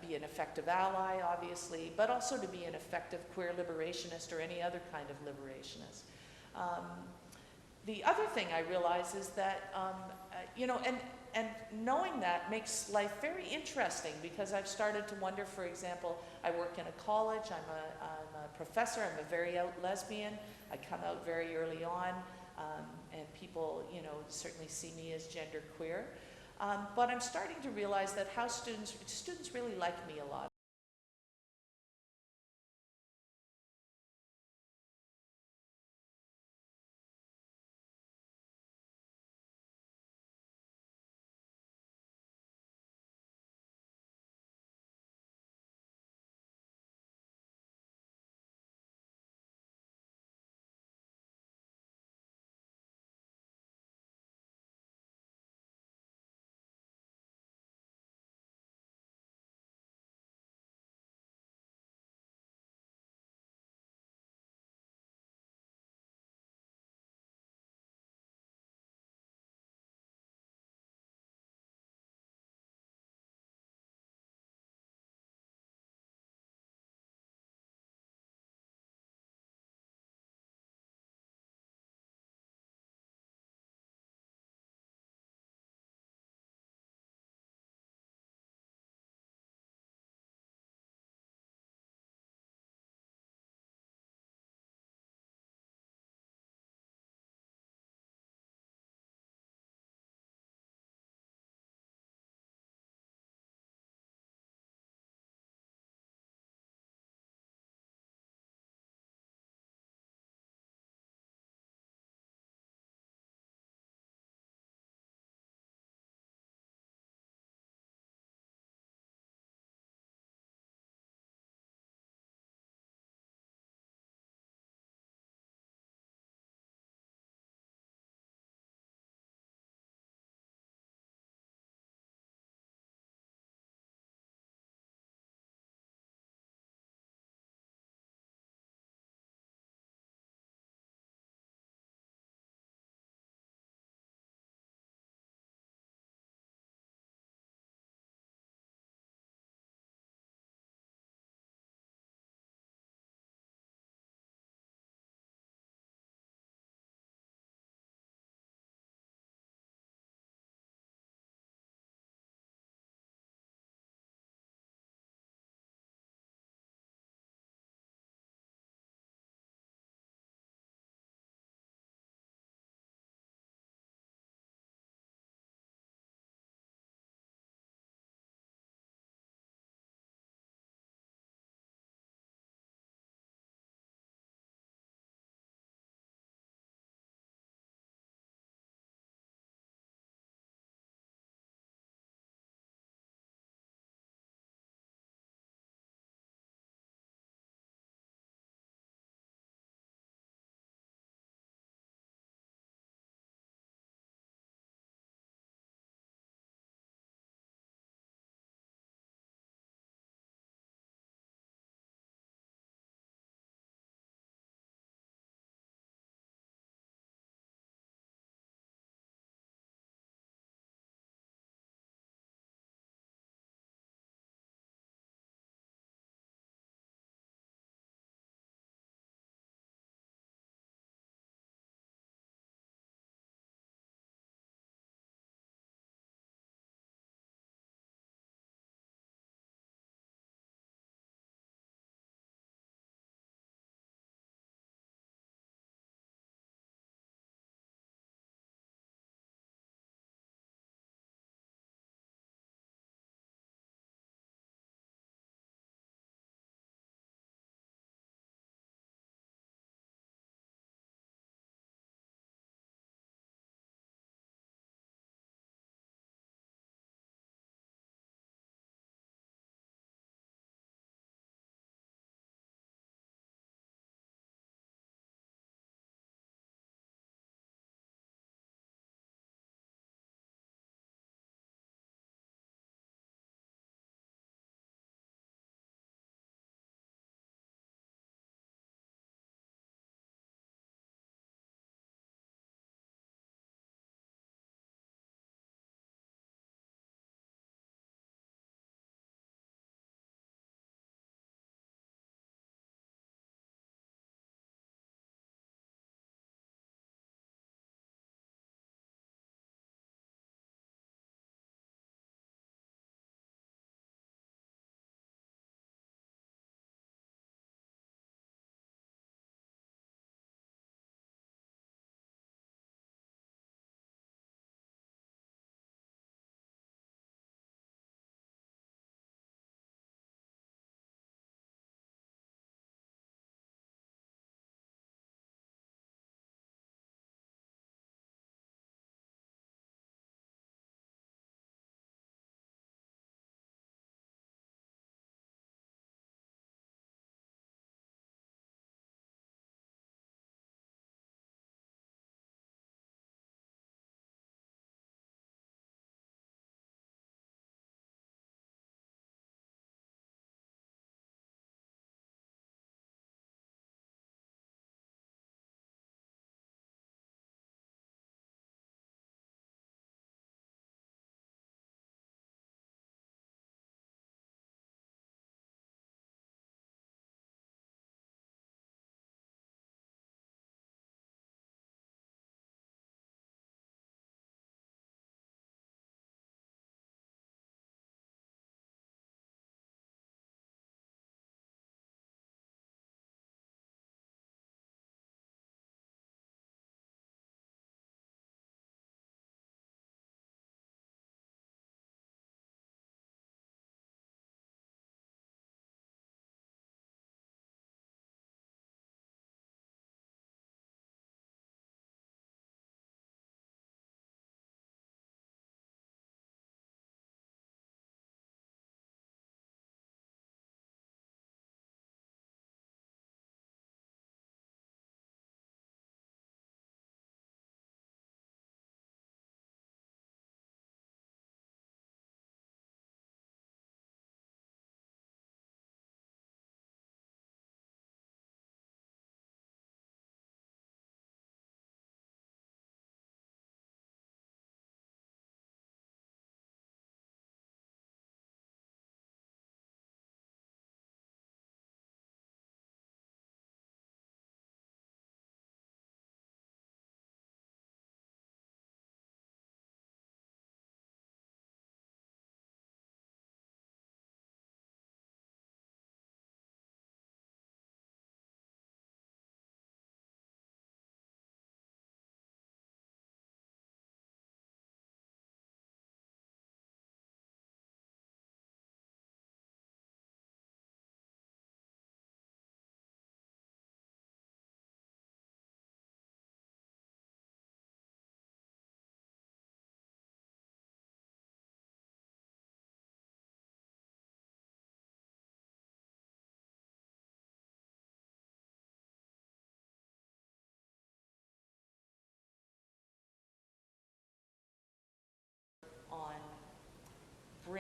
[SPEAKER 1] be an effective ally, obviously, but also to be an effective queer liberationist or any other kind of liberationist. The other thing I realize is that, you know, and knowing that makes life very interesting, because I've started to wonder, for example, I work in a college, I'm a professor, I'm a very out lesbian, I come out very early on, and people, you know, certainly see me as genderqueer. But I'm starting to realize that how students really like me a lot.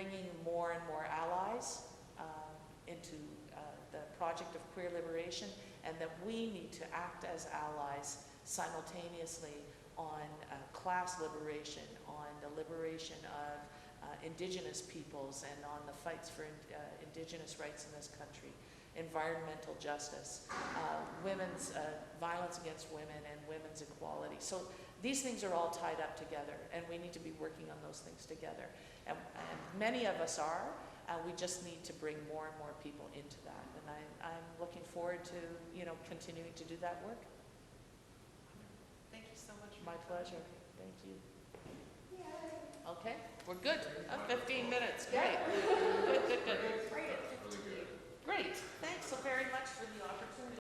[SPEAKER 1] bringing more and more allies into the project of queer liberation, and that we need to act as allies simultaneously on class liberation, on the liberation of Indigenous peoples, and on the fights for Indigenous rights in this country, environmental justice, women's violence against women, and women's equality. So these things are all tied up together, and we need to be working on those things together. And many of us are, we just need to bring more and more people into that. And I'm looking forward to, continuing to do that work.
[SPEAKER 2] Thank you so much.
[SPEAKER 1] My pleasure. Thank you. Okay, we're good. 15 minutes. Great. Good.
[SPEAKER 4] Really good.
[SPEAKER 1] Great. Thanks so very much for the opportunity.